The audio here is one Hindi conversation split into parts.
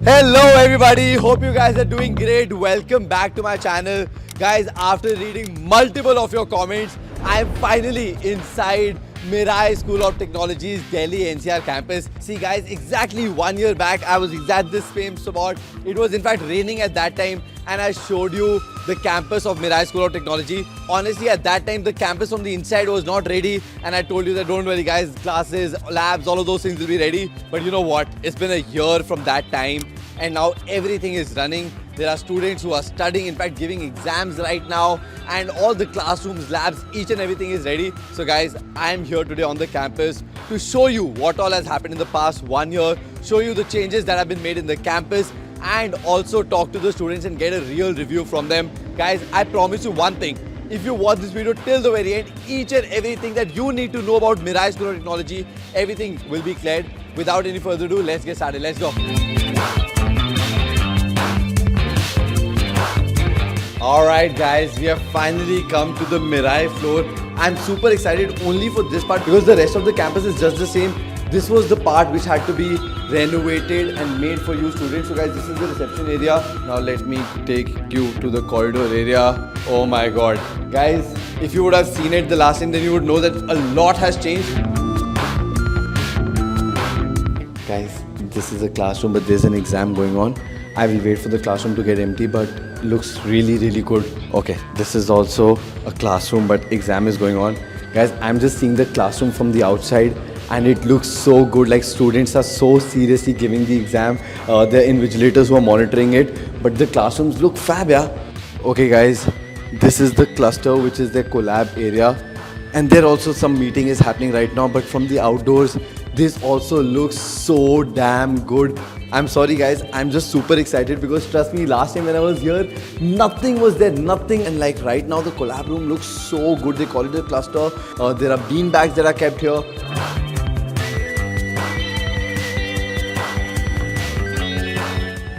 Hello everybody, hope you guys are doing great. Welcome back to my channel. Guys, after reading multiple of your comments, I am finally inside Mirai School of Technology's Delhi NCR campus. See guys, exactly 1 year back, I was at this same spot. It was in fact raining at that time and I showed you the campus of Mirai School of Technology. Honestly, at that time, the campus from the inside was not ready and I told you that don't worry guys, classes, labs, all of those things will be ready. But you know what? It's been a year from that time and now everything is running. There are students who are studying, in fact giving exams right now, and all the classrooms, labs, each and everything is ready. So guys, I am here today on the campus to show you what all has happened in the past 1 year, show you the changes that have been made in the campus, and also talk to the students and get a real review from them. Guys, I promise you one thing. If you watch this video till the very end, each and everything that you need to know about Mirai School of Technology, everything will be cleared. Without any further ado, let's get started. Let's go. Alright guys, we have finally come to the Mirai floor. I'm super excited only for this part because the rest of the campus is just the same. This was the part which had to be renovated and made for you students. So guys, this is the reception area. Now let me take you to the corridor area. Oh my god. Guys, if you would have seen it the last time, then you would know that a lot has changed. Guys, this is a classroom, but there's an exam going on. I will wait for the classroom to get empty, but looks really good. Okay, this is also a classroom, but exam is going on. Guys, I'm just seeing the classroom from the outside and it looks so good. Like students are so seriously giving the exam. There are invigilators who are monitoring it, but the classrooms look fab, yeah. Okay guys, this is the cluster which is their collab area, and there also some meeting is happening right now, but from the outdoors this also looks so damn good. I'm sorry guys, I'm just super excited because trust me, last time when I was here, nothing was there, nothing. And like right now, the collab room looks so good. They call it a cluster. There are bean bags that are kept here.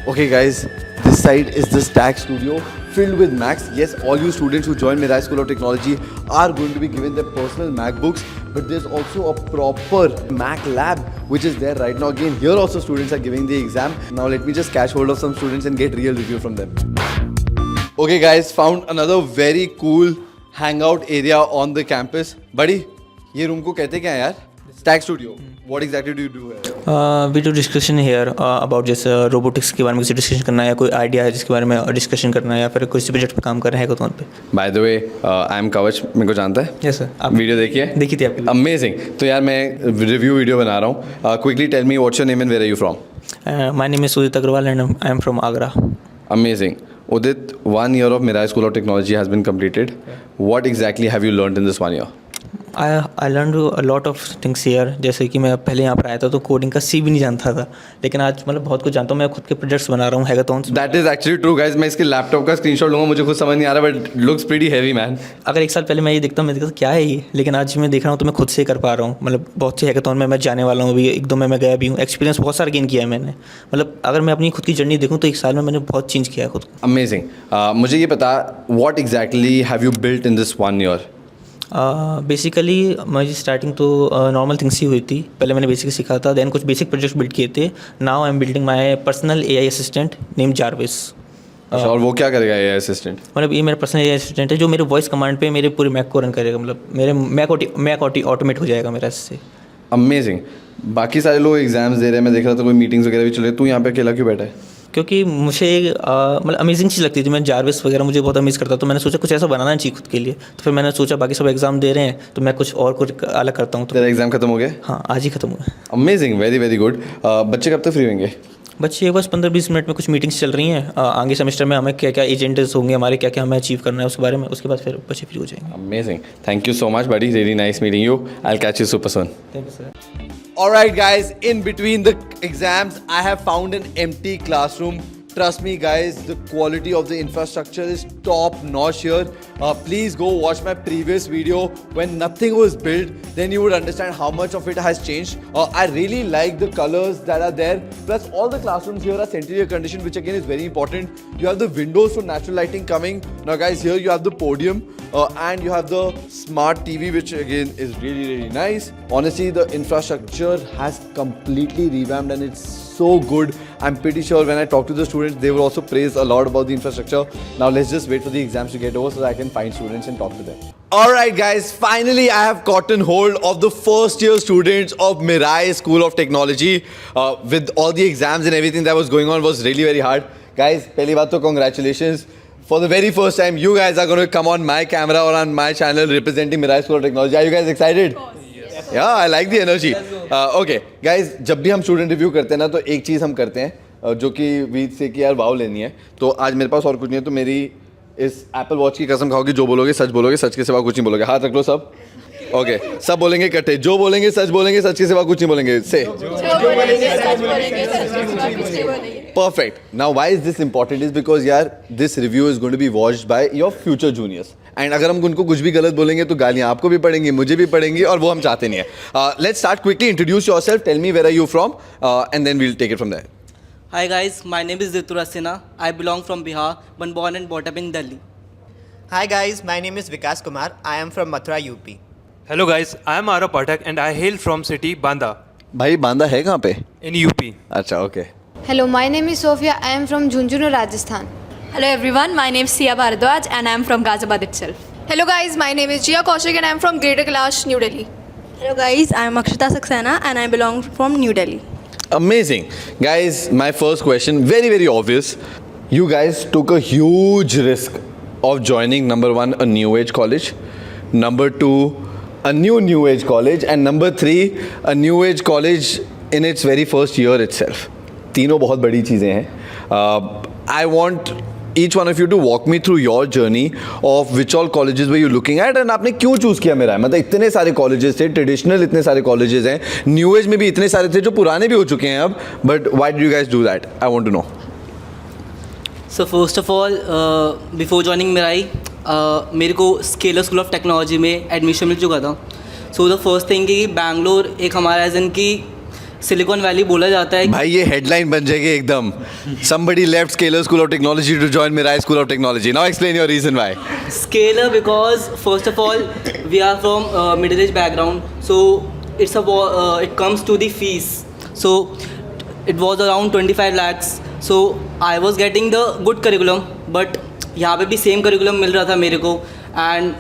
Okay guys, this side is the Stack Studio filled with Macs. Yes, all you students who join Mirai School of Technology are going to be given their personal MacBooks, but there's also a proper Mac lab which is there right now. Again, here also students are giving the exam. Now let me just catch hold of some students and get real review from them. Okay guys, found another very cool hangout area on the campus. Buddy, ये room को कहते क्या है यार? Stack Studio. What exactly do you do here? We do discussion here about जैसे रोबोटिक्स के बारे में किसी डिस्कशन करना है या कोई आइडिया है जिसके बारे में डिस्कशन करना है या फिर किसी प्रोजेक्ट पे काम कर रहे हैं हैकाथॉन पे. By the way, I am कवच, मेरे को जानता है. Yes sir. आप वीडियो देखिए? देखी थी आपकी. अमेजिंग. तो यार मैं रिव्यू वीडियो बना रहा हूँ. Quickly tell me what's your name and where are you from? My name is Udit Agarwal and I am from Agra. Amazing. Udit, 1 year of Mirai School of Technology has been completed. What exactly have you learned in this 1 year? I learn a lot of things here. जैसे कि मैं पहले यहाँ पर आया था तो कोडिंग का सी भी नहीं जानता था, लेकिन आज मतलब बहुत कुछ जानता हूँ. मैं खुद के प्रोजेक्ट्स बना रहा हूँ hackathons. That is actually true guys. मैं इसके लैपटॉप का स्क्रीनशॉट लूँगा, मुझे खुद समझ नहीं आ रहा, but looks pretty heavy man. अगर एक साल पहले मैं ये देखता हूँ, मैं देखता क्या है ये, लेकिन आज मैं देख रहा हूँ तो मैं खुद से कर पा रहा हूँ. मतलब बहुत से हैकाथॉन में मैं जाने वाला हूँ अभी, 1-2 में मैं गया भी हूँ. एक्सपीरियंस बहुत सारा गेन किया है मैंने. मतलब अगर मैं अपनी खुद की जर्नी देखूँ तो 1 साल में मैंने बहुत चेंज किया है खुद को. अमेजिंग. मुझे ये पता, what exactly have you built in this 1 year? Basically मेरी स्टार्टिंग तो नॉर्मल थिंग्स ही हुई थी. पहले मैंने बेसिक सीखा था, देन कुछ बेसिक प्रोजेक्ट्स बिल्ड किए थे. Now I am building my personal AI assistant name Jarvis. और वो क्या करेगा एआई असिस्टेंट? मतलब ये मेरा पर्सनल एआई असिस्टेंट है जो मेरे वॉइस कमांड पे मेरे पूरे मैक को रन करेगा. मतलब मेरे मैक ऑटोमेट हो जाएगा मेरा इससे. अमेजिंग. बाकी सारे लोग एग्जाम्स दे रहे हैं, मैं देख रहा था कोई मीटिंग्स वगैरह भी चल रही है. तू यहाँ पे अकेला क्यों बैठा है? क्योंकि मुझे मतलब अमेजिंग चीज़ लगती थी. मैं जारविस वगैरह मुझे बहुत अमेज करता, तो मैंने सोचा कुछ ऐसा बनाना चाहिए खुद के लिए. तो फिर मैंने सोचा बाकी सब एग्जाम दे रहे हैं तो मैं कुछ अलग करता हूँ. तो तेरा एग्जाम खत्म हो गया? हाँ, आज ही खत्म हुआ. Amazing, very good. बच्चे कब तक फ्री होंगे? बच्चे बस 15-20 मिनट में कुछ मीटिंग्स चल रही हैं. आगे सेमेस्टर में हमें क्या क्या एजेंडे होंगे, हमारे क्या क्या हमें अचीव करना है उसके बारे में. उसके बाद फिर बच्चे फ्री हो जाएंगे. Amazing. Thank you so much buddy, really nice meeting you. I'll catch you super soon. Thank you sir. Alright guys, in between the exams I have found an empty classroom. Trust me guys, the quality of the infrastructure is top notch here. Please go watch my previous video when nothing was built, then you would understand how much of it has changed. I really like the colors that are there. Plus all the classrooms here are centrally air conditioned, which again is very important. You have the windows for natural lighting coming. Now guys, here you have the podium and you have the smart TV, which again is really nice. Honestly, the infrastructure has completely revamped and it's so good. I'm pretty sure when I talk to the students, they will also praise a lot about the infrastructure. Now let's just wait for the exams to get over so that I can find students and talk to them. Alright guys, finally I have gotten hold of the first year students of Mirai School of Technology. With all the exams and everything that was going on was really very hard. Guys, pehli baat to congratulations. For the very first time, you guys are going to come on my camera or on my channel representing Mirai School of Technology. Are you guys excited? Yes. Yeah, I like the energy. Okay, guys, जब भी हम स्टूडेंट रिव्यू करते हैं ना तो एक चीज़ हम करते हैं जो कि वीद से कि यार वाव लेनी है. तो आज मेरे पास और कुछ नहीं है तो मेरी इस एप्पल वॉच की कसम खाओगे जो बोलोगे सच के सिवा कुछ नहीं बोलोगे. हाथ रख लो सब. ओके सब बोलेंगे इकट्ठे. जो बोलेंगे सच के सिवा कुछ नहीं बोलेंगे. से perfect. Now why is this important is because यार this review is going to be watched by your future juniors and अगर हम उनको कुछ भी गलत बोलेंगे तो गालियाँ आपको भी पड़ेंगी मुझे भी पड़ेंगी और वो हम चाहते नहीं है. Let's start quickly. Introduce yourself. Tell me where are you from and then we'll take it from there. Hi guys, my name is Rituraj Sinha. I belong from Bihar, but born and brought up in Delhi. Hi guys, my name is Vikas Kumar. I am from Mathura, UP. Hello guys, I am Arav Pathak and I hail from city Banda भाई बांदा है कहाँ पे? in UP. अच्छा okay. Hello, my name is Sophia. I am from Jhunjhunu, Rajasthan. Hello everyone, my name is Sia Bharadwaj and I am from Ghaziabad itself. Hello guys, my name is Jia Kaushik and I am from Greater Kailash, New Delhi. Hello guys, I am Akshita Saxena and I belong from New Delhi. Amazing. Guys, my first question, very, very obvious. You guys took a huge risk of joining, number one, a new age college. Number two, a new age college. And number three, a new age college in its very first year itself. तीनों बहुत बड़ी चीज़ें हैं. I want each one of you to walk me through your journey of which all colleges were you looking at and आपने क्यों चूज़ किया मेरा. मतलब इतने सारे colleges थे, traditional इतने सारे colleges हैं, new age में भी इतने सारे थे जो पुराने भी हो चुके हैं अब. But why did you guys do that? I want to know. So first of all, before joining Mirai, मेरे को स्केलर स्कूल ऑफ टेक्नोलॉजी में एडमिशन मिल चुका था. So the first thing कि बैंगलोर एक हमारा एज इन की सिलिकॉन वैली बोला जाता है. भाई ये हेडलाइन बन जाएगी एकदम. Somebody left Scalar School of Technology to join Mirai School of Technology. Now explain your reason why. Scalar because first of all we are from middle age background, so it comes to the fees. So it was around 25 lakhs. So I was getting the good curriculum, but यहाँ पे भी सेम करिकुलम मिल रहा था मेरे को एंड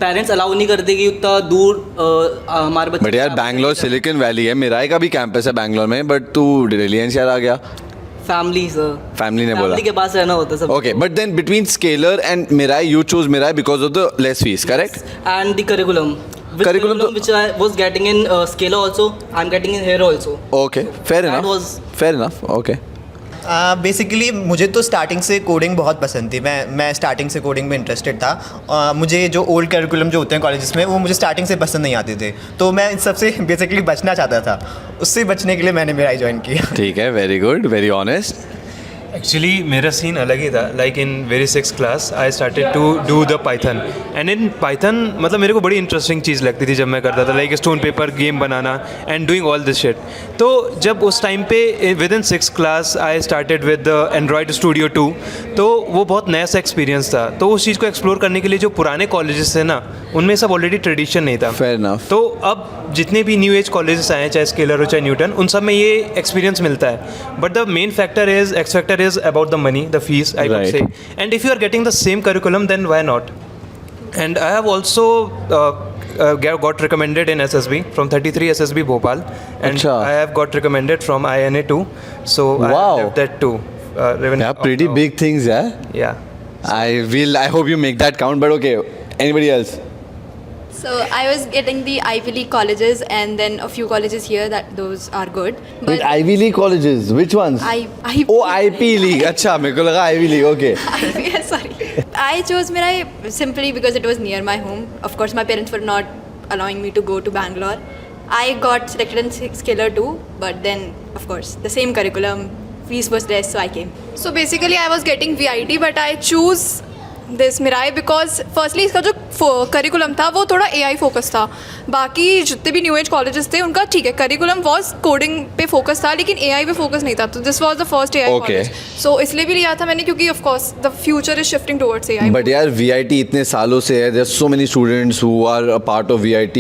पेरेंट्स अलाउ नहीं करते कि उतना दूर हमारे बच्चे. बट यार बैंगलोर सिलिकॉन वैली है, मिराई का भी कैंपस है बैंगलोर में, बट तू दिल्ली एनसीआर आ गया. फैमिली सर, फैमिली ने बोला फैमिली के पास रहना होता सब. Okay, but then between Scaler and Mirai you choose Mirai because of the less fees, correct? And the curriculum which I was getting in Scalar also, I'm getting in here also. Okay, fair enough. Okay. Basically मुझे तो स्टार्टिंग से कोडिंग बहुत पसंद थी. मैं स्टार्टिंग से कोडिंग में इंटरेस्टेड था. मुझे जो ओल्ड करिकुलम जो होते हैं कॉलेजेस में वो मुझे स्टार्टिंग से पसंद नहीं आते थे, तो मैं इन सबसे बेसिकली बचना चाहता था. उससे बचने के लिए मैंने मिराई ज्वाइन किया. ठीक है, very good, very honest. Actually मेरा सीन अलग ही था. Like in very 6th class I started to do the Python and in Python मतलब मेरे को बड़ी इंटरेस्टिंग चीज़ लगती थी जब मैं करता था, like stone paper game banana and doing all this shit. तो जब उस टाइम पे within 6th class I started with the Android Studio 2, तो वो बहुत नया सा एक्सपीरियंस था. तो उस चीज़ को एक्सप्लोर करने के लिए जो पुराने कॉलेजेस थे ना उनमें सब ऑलरेडी ट्रेडिशन नहीं था. Fair enough. तो अब जितने भी न्यू एज कॉलेजेस आए हैं, चाहे स्केलर हो चाहे न्यूटन, उन सब में ये एक्सपीरियंस मिलता है. But the main x factor is about the money, the fees, I would say. And if you are getting the same curriculum, then why not? And I have also got recommended in SSB from 33 SSB Bhopal, and I have got recommended from INA too. So I have that too. Yeah, pretty big things, yeah. Yeah. I hope you make that count. But okay, anybody else? So I was getting the Ivy League colleges and then a few colleges here that those are good. But Wait, Ivy League colleges, which ones? IP League. अच्छा, मेरे को लगा Ivy League. Okay. Sorry. I chose Mirai simply because it was near my home. Of course, my parents were not allowing me to go to Bangalore. I got selected in Scalar too, but then of course the same curriculum, fees was less, so I came. So basically I was getting VIT but I choose this Mirai because firstly इसका जो करिकुलम था वो थोड़ा AI फोकस था. बाकी जितने भी न्यू एज कॉलेजेस थे उनका ठीक है करिकुलम वॉज कोडिंग पे फोकस था लेकिन AI पे फोकस नहीं था. तो this was the first AI Okay. College. So इसलिए भी लिया था मैंने क्योंकि of course the future is shifting towards AI. But यार VIT इतने सालों से है, there so many students who are a part of VIT.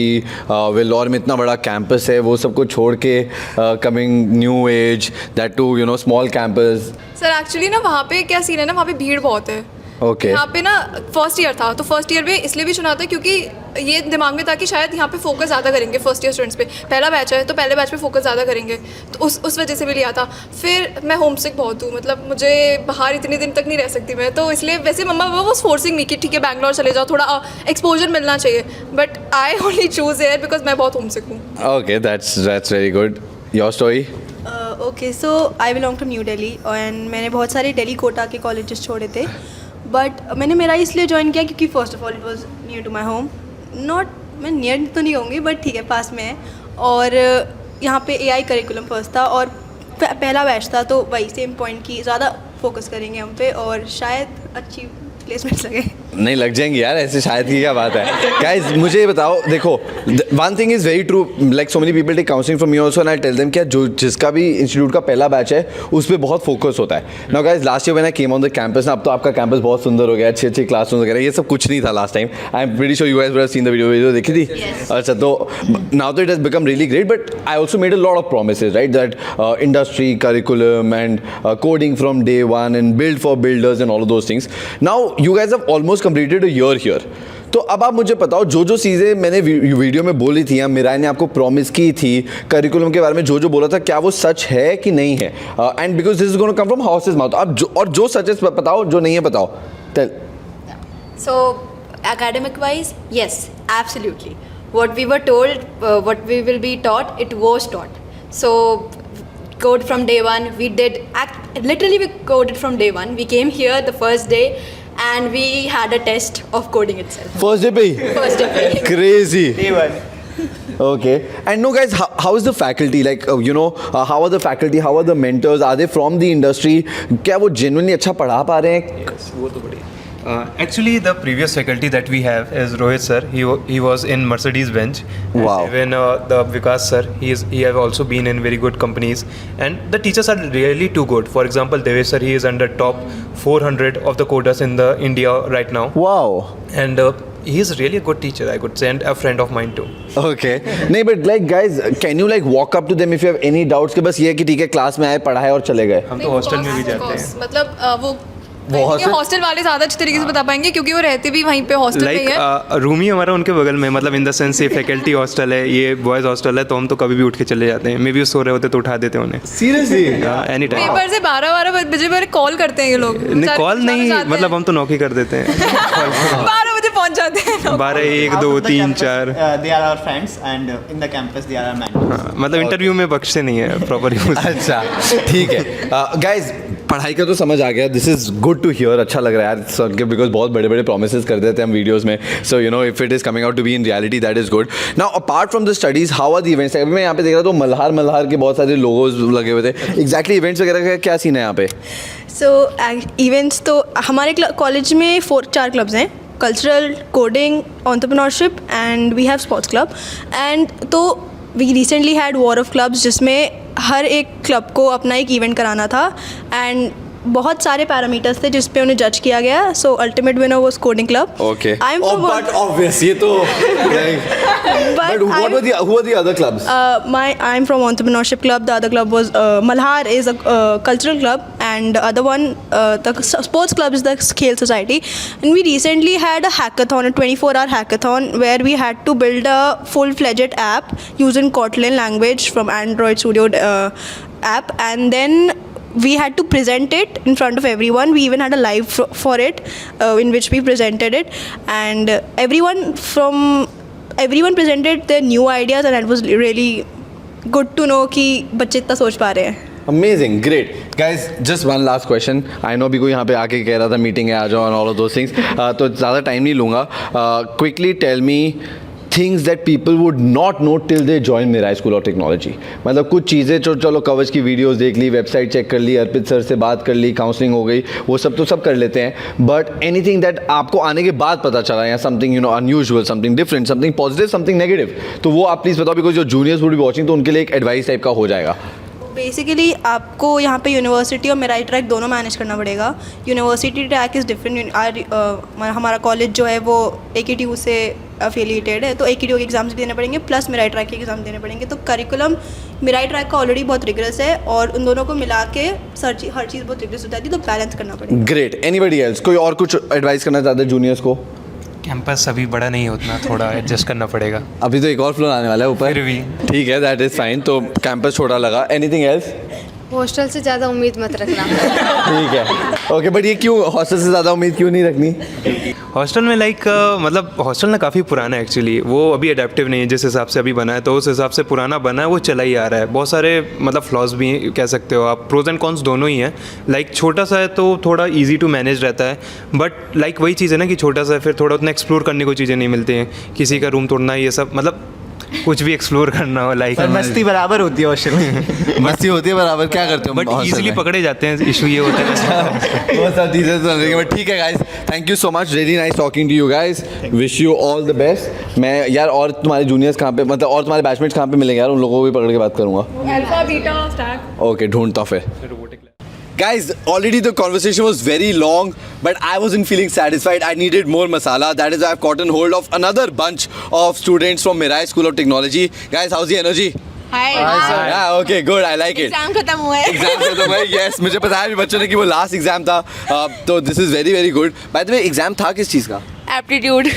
Vellore में इतना बड़ा कैंपस है, वो सबको छोड़ के coming new age, that to you know small campus. Sir actually ना वहाँ पे क्या सीन है ना, वहाँ पे भीड़ बहुत है. ओके. यहाँ पे ना फर्स्ट ईयर था तो फर्स्ट ईयर में इसलिए भी चुना था क्योंकि ये दिमाग में था कि शायद यहाँ पे फोकस ज़्यादा करेंगे फर्स्ट ईयर स्टूडेंट्स पे. पहला बैच है तो पहले बैच पे फोकस ज़्यादा करेंगे तो उस वजह से भी लिया था. फिर मैं होम सिक बहुत हूँ, मतलब मुझे बाहर इतने दिन तक नहीं रह सकती मैं, तो इसलिए वैसे मम्मा वो वॉज फोर्सिंग मी कि ठीक है बैंगलोर चले जाओ, थोड़ा एक्सपोजर मिलना चाहिए. But I only choose here because मैं बहुत होम सिक हूँ. Okay, that's very good. Your story? Okay so I belong to New Delhi and मैंने बहुत सारे दिल्ली कोटा के कॉलेजेस छोड़े थे. बट मैंने मेरा इसलिए ज्वाइन किया क्योंकि first of all it was near to my home. Not मैं नियर तो नहीं कहूँगी बट ठीक है पास में है. और यहाँ पे AI करिकुलम फर्स्ट था और पहला बैच था तो वही सेम पॉइंट की ज़्यादा फोकस करेंगे हम पे और शायद अच्छी प्लेसमेंट्स लगे. नहीं लग जाएंगी यार, ऐसे शायद की क्या बात है. गाइज मुझे बताओ, देखो one thing is very true, like so many people take counselling from me also and I tell them कि जो जिसका भी इंस्टीट्यूट का पहला बैच है उस पर बहुत फोकस होता है. Now guys last year when I came on the campus ना, अब तो आपका कैंपस बहुत सुंदर हो गया, अच्छी अच्छी क्लासरूम वगैरह, ये सब कुछ नहीं था last time. I am pretty sure you guys would have seen the video देखी थी. अच्छा, तो नाउ तो it has become really great, but I also made a lot of promises, right, that industry curriculum and coding from day one and build for builders and all those things. Now you guys have almost completed a year here. तो अब आप मुझे बताओ जो चीज़ें मैंने वीडियो में बोली थी या मिराई ने आपको प्रॉमिस की थी करिकुलम के बारे में, जो बोला था, क्या वो सच है कि नहीं है? And because this is going to come from horse's mouth. आप जो सच है बताओ, जो नहीं है बताओ. Tell. So, academic wise, yes, absolutely. What we were told, what we will be taught, it was taught. So, code from day one. We did literally we coded from day one. We came here the first day, and we had a test of coding itself. First day पे ही? First day. Crazy. Day one. Okay. And no, guys, how is the faculty? Like, how are the faculty? How are the mentors? Are they from the industry? क्या वो genuinely अच्छा पढ़ा पा रहे हैं? वो तो बढ़िया. Actually, the previous faculty that we have is Rohit sir. He was in Mercedes Benz. Wow. And even the Vikas sir, he have also been in very good companies. And the teachers are really too good. For example, Devesh sir, he is under top 400 of the coders in the India right now. Wow. And he is really a good teacher, I could say, and a friend of mine too. Okay. नहीं, but like guys, can you like walk up to them if you have any doubts कि बस ये कि ठीक है क्लास में आए, पढ़ाए और चले गए? हम तो हॉस्टल में भी जाते हैं. मतलब वो hostel- हॉस्टल वाले ज़्यादा अच्छे तरीके से बता पाएंगे क्योंकि वो रहते भी वहीं पे हॉस्टल में ही है. लाइक रूम ही हमारा उनके बगल में, मतलब इन द सेंस ये फैकल्टी हॉस्टल है, ये बॉयज़ हॉस्टल है, तो हम तो कभी भी उठ के चले जाते हैं. मे बी सो रहे होते तो उठा देते उन्हें. Seriously? Any time. पेपर से 12 बजे मेरे कॉल करते हैं ये लोग. नहीं, कॉल नहीं, मतलब हम तो नौकरी कर देते हैं. 12 बजे पहुंच जाते हैं लोग. 12, 1, 2, 3, 4. They are our friends and in the campus they are our mentors. मतलब इंटरव्यू में बख्शते नहीं है प्रॉपर यूज. अच्छा, ठीक है. गाइज पढ़ाई का तो समझ आ गया. This is good to hear. अच्छा लग रहा है यार सुन के, बिकॉज बहुत बड़े बड़े प्रोमिसेस कर देते हैं हम वीडियोस में. So you know if it is coming out to be in reality, that is good. Now apart from the studies, how are the events? अभी मैं यहाँ पे देख रहा था मल्हार के बहुत सारे लोगोज लगे हुए थे. एग्जैक्टली इवेंट्स वगैरह का क्या सीन है यहाँ पे? सो इवेंट्स तो हमारे कॉलेज में 4 क्लब्स हैं, cultural, coding, entrepreneurship and we have sports club. And तो we recently had war of clubs जिसमें हर एक क्लब को अपना एक इवेंट कराना था एंड बहुत सारे पैरामीटर्स थे जिस पे उन्हें जज किया गया. सो ultimate winner was coding club. Okay. I am But obvious, ये तो but what were who were the other clubs? I'm from entrepreneurship club. The other club was Malhar is a cultural club, and the other one, the sports club, is the Khel Society. And we recently had a hackathon, a 24-hour hackathon, where we had to build a full-fledged app using Kotlin language from Android Studio app, and then we had to present it in front of everyone. We even had a live for it, in which we presented it, and everyone presented their new ideas, and it was really good to know कि बच्चे इतना सोच पा रहे हैं. Amazing, great. Guys, just one last question. I know अभी कोई यहाँ पे आके कह रहा था मीटिंग है आ जाओ and all of those things. तो ज़्यादा टाइम नहीं लूँगा. Quickly tell me things that people would not know till they join Mirai school of Technology? मतलब कुछ चीज़ें जो चलो कवच की वीडियोस देख ली, वेबसाइट चेक कर ली, अर्पित सर से बात कर ली, काउंसलिंग हो गई, वो सब तो सब कर लेते हैं, बट एनीथिंग दैट आपको आने के बाद पता चला या something you know unusual, something different, something positive, something negative, तो वो आप प्लीज़ बताओ, बिकॉज जो जूनियर्स वुड बी वॉचिंग तो उनके लिए एक एडवाइस टाइप का हो जाएगा. बेसिकली आपको यहाँ पे यूनिवर्सिटी और मिराई ट्रैक दोनों मैनेज करना पड़ेगा. University track is different. हमारा कॉलेज जो है वो AKTU से अफिलिएटेड है, तो AKTU के एग्ज़ाम्स भी देने पड़ेंगे प्लस मिराई ट्रैक के एग्ज़ाम देने पड़ेंगे. तो करिकुलम मिराई ट्रैक का ऑलरेडी बहुत रिगरस है और उन दोनों को मिला के हर चीज़ बहुत रिगरस हो जाती है, तो बैलेंस करना पड़ेगा. ग्रेट. Anybody else? कोई और कुछ एडवाइस करना चाहते हैं जूनियर्स को? कैंपस अभी बड़ा नहीं है उतना, थोड़ा एडजस्ट करना पड़ेगा. अभी तो एक और फ्लोर आने वाला है ऊपर. फिर भी ठीक है, दैट इज़ फाइन. तो कैंपस छोटा लगा. Anything else? हॉस्टल से ज़्यादा उम्मीद मत रखना. ठीक है, ओके. बट ये क्यों हॉस्टल से ज़्यादा उम्मीद क्यों नहीं रखनी? हॉस्टल में मतलब हॉस्टल ना काफ़ी पुराना है एक्चुअली, वो अभी अडेप्टिव नहीं है जिस हिसाब से अभी बना है, तो उस हिसाब से पुराना बना है, वो चला ही आ रहा है. बहुत सारे मतलब फ्लॉज भी कह सकते हो आप, प्रोज एंड कॉन्स दोनों ही हैं. छोटा सा है तो थोड़ा ईजी टू मैनेज रहता है, बट वही चीज़ है ना कि छोटा सा है, फिर थोड़ा उतना एक्सप्लोर करने को चीज़ें नहीं मिलती हैं. किसी का रूम तोड़ना, ये सब मतलब कुछ भी एक्सप्लोर करना हो मस्ती बराबर होती है हॉस्टल में. मस्ती होती है बराबर. क्या करते हो? बट इजीली पकड़े जाते हैं, इशू ये होता है. बहुत सारी चीज़ें चल रही हैं, बट ठीक है guys. Thank you so much. Really nice talking to you guys. Wish you all the best. मैं यार और तुम्हारे जूनियर्स कहाँ पे, मतलब और तुम्हारे बैचमेट्स कहाँ पे मिलेंगे यार? उन लोगों को भी पकड़ के बात करूँगा. Alpha beta stack. ओके, ढूंढता फिर. Guys, already the conversation was very long, but I wasn't feeling satisfied. I needed more masala. That is why I've gotten hold of another bunch of students from Mirai School of Technology. Guys, how's the energy? Hi. Yeah, okay, good. I like it. Exam खत्म हुआ है. एग्जाम खत्म हुआ है. Yes, मुझे पता है बच्चों ने कि वो लास्ट एग्जाम था. तो this is very very good. By the way, exam था किस चीज़ का? एप्टीट्यूड.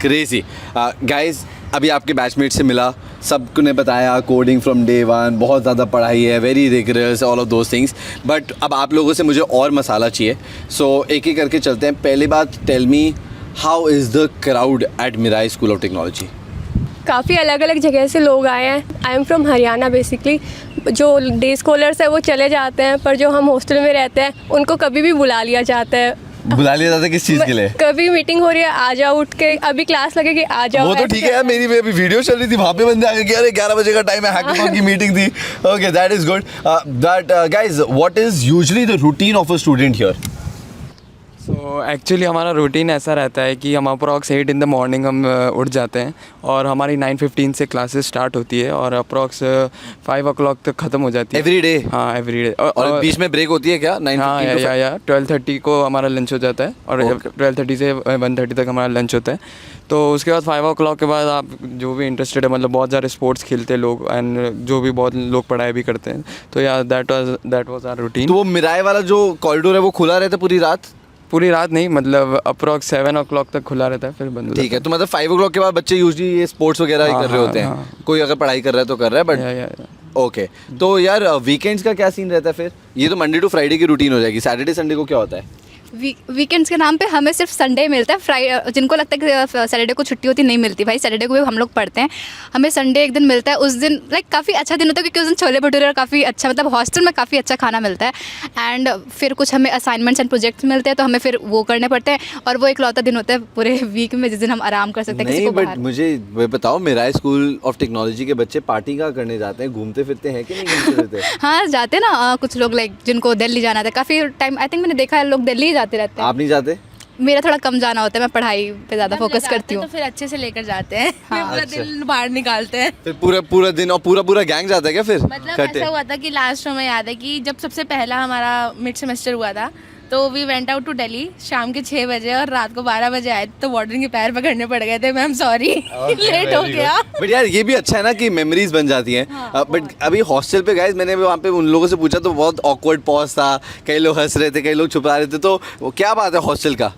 क्रेजी. गाइज, अभी आपके बैचमेट से मिला, सबने बताया कोडिंग फ्रॉम डे वन, बहुत ज़्यादा पढ़ाई है, very rigorous, all of those things. But अब आप लोगों से मुझे और मसाला चाहिए, सो एक एक करके चलते हैं. पहली बात, tell me, how is the crowd at Mirai school of Technology? काफ़ी अलग अलग जगह से लोग आए हैं. I am from Haryana basically. जो डे स्कॉलर्स हैं वो चले जाते हैं, पर जो हम हॉस्टल में रहते हैं उनको कभी भी बुला लिया जाता है. बुला लिया जाता है किस चीज़ के लिए? कभी मीटिंग हो रही है, आ जाओ उठ के, अभी क्लास लगेगी आ जाओ. वो तो ठीक है यार, मेरी अभी वीडियो चल रही थी, वहाँ पे बंदे आगे कि अरे 11 बजे का टाइम है, हैकाथॉन की मीटिंग थी. Okay, that is good. But guys, what is usually the routine of a student here? So actually हमारा रूटीन ऐसा रहता है कि हम अप्रॉक्स 8 in the morning हम उठ जाते हैं और हमारी 9:15 से क्लासेस स्टार्ट होती है और अप्रॉक्स 5 o'clock तक ख़त्म हो जाती है. Every day? हाँ, एवरी डे. और बीच में ब्रेक होती है क्या? 9:15 हाँ, या 12:30 को हमारा लंच हो जाता है और 12:30 से 1:30 तक हमारा लंच होता है. तो उसके बाद 5 o'clock के बाद आप जो भी इंटरेस्टेड है, मतलब बहुत सारे स्पोर्ट्स खेलते हैं लोग एंड जो भी बहुत लोग पढ़ाई भी करते हैं. तो या दैट वाज आवर रूटीन. तो वो मिराई वाला जो कॉरिडोर है वो खुला रहता है पूरी रात? पूरी रात नहीं, मतलब अप्रॉक्स 7 o'clock तक खुला रहता है, फिर बंद हो जाता है. ठीक है, तो मतलब 5 o'clock के बाद बच्चे यूजली ये स्पोर्ट्स वगैरह ही कर रहे होते हैं. कोई अगर पढ़ाई कर रहा है तो कर रहा है, बट ओके. तो यार वीकेंड्स का क्या सीन रहता है फिर? ये तो मंडे टू फ्राइडे की रूटीन हो जाएगी. सैटरडे संडे को क्या होता है? वीकेंड्स के नाम पे हमें सिर्फ संडे मिलता है. फ्राइडे, जिनको लगता है कि सैटरडे को छुट्टी होती, नहीं मिलती भाई. सैटरडे को भी हम लोग पढ़ते हैं. हमें संडे एक दिन मिलता है. उस दिन काफ़ी अच्छा दिन होता है क्योंकि उस दिन छोले भटूरे और काफ़ी अच्छा, मतलब हॉस्टल में काफ़ी अच्छा खाना मिलता है. एंड फिर कुछ हमें असाइनमेंट्स एंड प्रोजेक्ट्स मिलते हैं, तो हमें फिर वो करने पड़ते हैं. और वो इकलौता दिन होता है पूरे वीक में जिस दिन हम आराम कर सकते हैं. नहीं, बट मुझे बताओ, मिराई स्कूल ऑफ टेक्नोलॉजी के बच्चे पार्टी क्या करने जाते हैं? घूमते फिरते हैं कि नहीं घूमते फिरते? हाँ, जाते हैं ना. कुछ लोग जिनको दिल्ली जाना था, काफ़ी टाइम आई थिंक मैंने देखा है लोग दिल्ली ही जाते रहते हैं. आप नहीं जाते? मेरा थोड़ा कम जाना होता है, मैं पढ़ाई पे ज़्यादा फोकस करती हूँ. तो फिर अच्छे से लेकर जाते हैं. हाँ, पूरा दिन बाहर निकालते हैं. फिर पूरा दिन और पूरा गैंग जाता है क्या फिर? मतलब ऐसा हुआ था कि लास्ट में याद है कि जब सबसे पहला हमारा मिड सेमेस्टर हुआ था, तो we went out to Delhi शाम के 6 बजे और रात को 12 बजे आए. तो वार्डन के पैर पकड़ने पड़ गए थे, मैम सॉरी लेट हो गया. बट यार ये भी अच्छा है ना कि मेमोरीज बन जाती हैं. बट अभी हॉस्टल पे गाइस, मैंने वहाँ पे उन लोगों से पूछा तो बहुत ऑकवर्ड पॉज था. कई लोग हंस रहे थे, कई लोग छुपा रहे थे. तो क्या बात है हॉस्टल का?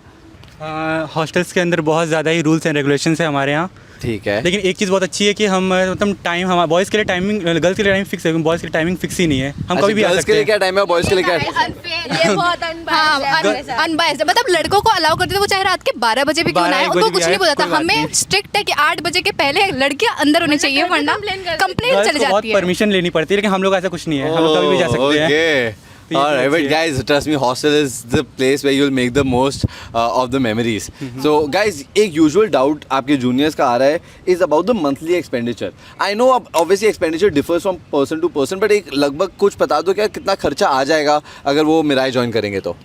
हॉस्टल्स के अंदर बहुत ज़्यादा ही रूल्स एंड रेगुलेशंस है हमारे यहाँ. ठीक है, लेकिन एक चीज़ बहुत अच्छी है कि हम मतलब टाइम, हमारा बॉयज़ के लिए टाइमिंग, गर्ल्स के लिए टाइमिंग फिक्स है, बॉयज़ के लिए टाइमिंग फिक्स ही नहीं है. हम कभी भी आ सकते हैं. गर्ल्स के लिए क्या टाइम है, बॉयज़ के लिए क्या? ये बहुत अनबायस्ड है. मतलब लड़कों को अलाउ करते थे, वो चाहे रात के 12 बजे भी क्यों ना आए, उनको कुछ नहीं बोला था. हमें स्ट्रिक्ट है कि 8 बजे के पहले लड़कियां अंदर होनी चाहिए, वरना कंप्लेंट चली जाती है. परमिशन लेनी पड़ती है, लेकिन हम लोग ऐसा कुछ नहीं है, हम लोग कभी भी जा सकते हैं. तो ये All right, चीज़ but है। guys, trust me, hostel is the place where you'll make the most of the memories. So, guys, एक usual doubt आपके juniors का आ रहा है is about the monthly expenditure. I know obviously expenditure differs from person to person, but एक लगभग कुछ बता दो क्या कितना खर्चा आ जाएगा अगर वो मिराई ज्वाइन करेंगे तो?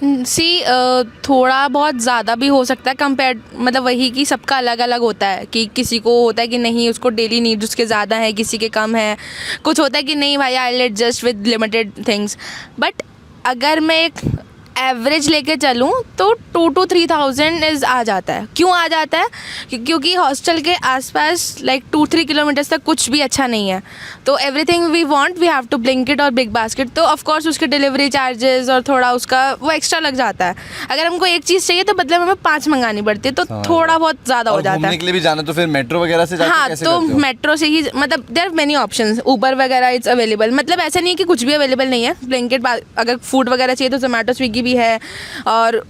सी थोड़ा बहुत ज़्यादा भी हो सकता है कंपेयर, मतलब वही कि सबका अलग अलग होता है कि किसी को होता है कि नहीं उसको डेली नीड्स उसके ज़्यादा है, किसी के कम है, कुछ होता है कि नहीं भाई I let just with limited things. But अगर मैं एक एवरेज लेके चलूँ तो 2 to 3,000 इज़ आ जाता है। क्यों आ जाता है? क्योंकि हॉस्टल के आसपास लाइक 2-3 किलोमीटर्स तक कुछ भी अच्छा नहीं है, तो everything we want we have to Blinkit और बिग बास्केट, तो ऑफ कोर्स उसके डिलीवरी चार्जेस और थोड़ा उसका वो एक्स्ट्रा लग जाता है। अगर हमको एक चीज़ चाहिए तो बदले में हमें 5 मंगानी पड़ती है, तो थोड़ा बहुत ज़्यादा हो और जाता घूमने है। के लिए भी जाना तो फिर मेट्रो वगैरह से जाके हाँ, कैसे तो करते हो? मेट्रो से ही, मतलब there are many options, Uber वगैरह इट्स अवेलेबल, मतलब ऐसा नहीं है कि कुछ भी अवेलेबल नहीं है। ब्लिंकिट अगर फूड वगैरह चाहिए तो जोमेटो स्विगी भी है, और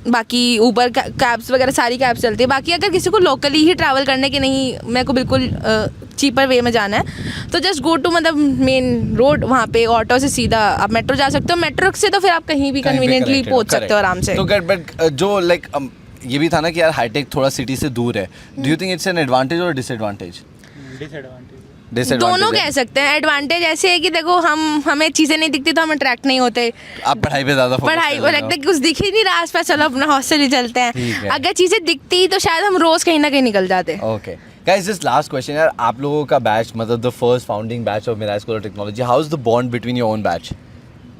बाकी ऊबर कैब्स वगैरह सारी कैब्स चलती है। बाकी अगर किसी को लोकली ही ट्रैवल करने की नहीं, मेरे को बिल्कुल चीपर वे में जाना है तो जस्ट गो टू मतलब मेन रोड, वहाँ पे ऑटो से सीधा आप मेट्रो जा सकते हो। मेट्रो से तो फिर आप कहीं भी कन्वीनियंटली पहुँच सकते हो आराम से। तो बट जो लाइक ये भी था ना कि यार हाईटेक थोड़ा सिटी से दूर है, do you think it's an advantage और डिसएडवांटेज? दोनों कह सकते हैं। एडवांटेज ऐसे है कि देखो हमें चीज़ें नहीं दिखती तो हम अट्रैक्ट नहीं होते, आप पढ़ाई पे ज़्यादा पढ़ाई को लगता है कि कुछ दिख ही नहीं रहा आसपास, चलो अपना हॉस्टल ही चलते हैं। अगर चीज़ें दिखती तो शायद हम रोज़ कहीं ना कहीं निकल जाते। Okay guys, this last question यार, आप लोगों का बैच मतलब the first founding batch of Mirai school of technology, how is the bond between your own batch?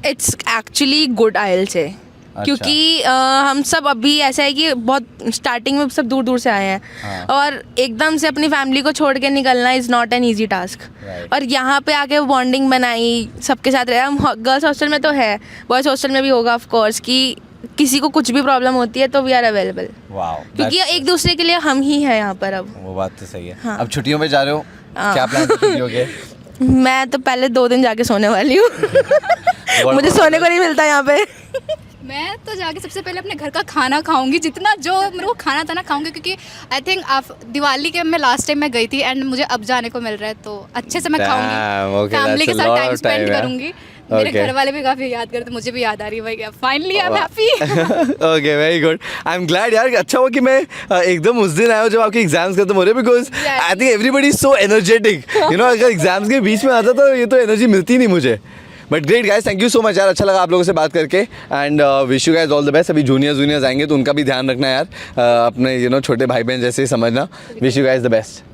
It's actually good आयल से, क्योंकि हम सब अभी ऐसा है कि बहुत स्टार्टिंग में सब दूर दूर से आए हैं, और एकदम से अपनी फैमिली को छोड़ के निकलना is not an easy task. और यहाँ पे आके बॉन्डिंग बनाई, सबके साथ रहे। हम गर्ल्स हॉस्टल में तो है, बॉयज़ हॉस्टल में भी होगा ऑफ कोर्स, कि किसी को कुछ भी प्रॉब्लम होती है तो वी आर अवेलेबल, क्योंकि एक दूसरे के लिए हम ही हैं यहाँ पर अब। वो बात तो सही है। हाँ। अब छुट्टियों में जा रहे हो, क्या प्लान है छुट्टियों के? मैं तो पहले 2 दिन जाके सोने वाली हूँ मुझे सोने को नहीं मिलता यहाँ पे। मैं तो जाके सबसे पहले अपने घर का खाना खाऊंगी, जितना जो मेरे को खाना था ना खाऊंगी, क्योंकि आई थिंक दिवाली के मैं लास्ट टाइम मैं गई थी एंड मुझे अब जाने को मिल रहा है, तो अच्छे से मैं खाऊंगी, फैमिली के साथ टाइम स्पेंड करूंगी। मेरे घर वाले भी काफ़ी याद करते, मुझे भी याद आ रही है भाई, finally I am happy. Okay, very good, I am glad यार। अच्छा हुआ कि मैं एकदम उस दिन आया हूँ जब आपके एग्जाम्स खत्म हो रहे, because I think everybody is so energetic, you know. अगर एग्जाम्स के बीच में आता तो ये तो एनर्जी मिलती नहीं मुझे। But great guys, thank you so much यार, अच्छा लगा आप लोगों से बात करके, and wish you guys all the best. अभी जूनियर्स आएंगे तो उनका भी ध्यान रखना यार, अपने यू नो छोटे भाई बहन जैसे ही समझना। Wish you guys the best.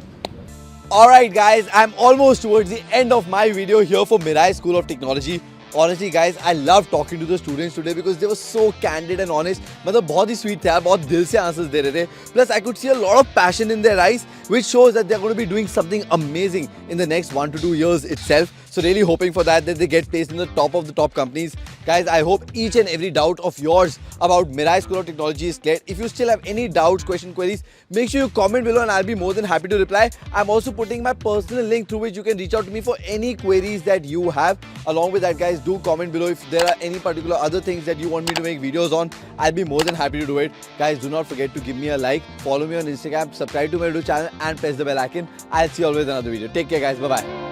Alright guys, I'm almost towards the end of my video here for Mirai School of Technology. Honestly guys, I love talking to the students today because they were so candid and honest. मतलब बहुत ही sweet थे यार, बहुत दिल से answers दे रहे थे. Plus I could see a lot of passion in their eyes, which shows that they're going to be doing something amazing in the next 1 to 2 years itself. So really hoping for that they get placed in the top companies. Guys, I hope each and every doubt of yours about Mirai School of Technology is cleared. If you still have any doubts, queries, make sure you comment below and I'll be more than happy to reply. I'm also putting my personal link through which you can reach out to me for any queries that you have. Along with that guys, do comment below if there are any particular other things that you want me to make videos on. I'll be more than happy to do it. Guys, do not forget to give me a like, follow me on Instagram, subscribe to my YouTube channel and press the bell icon. I'll see you all with another video. Take care guys, bye bye.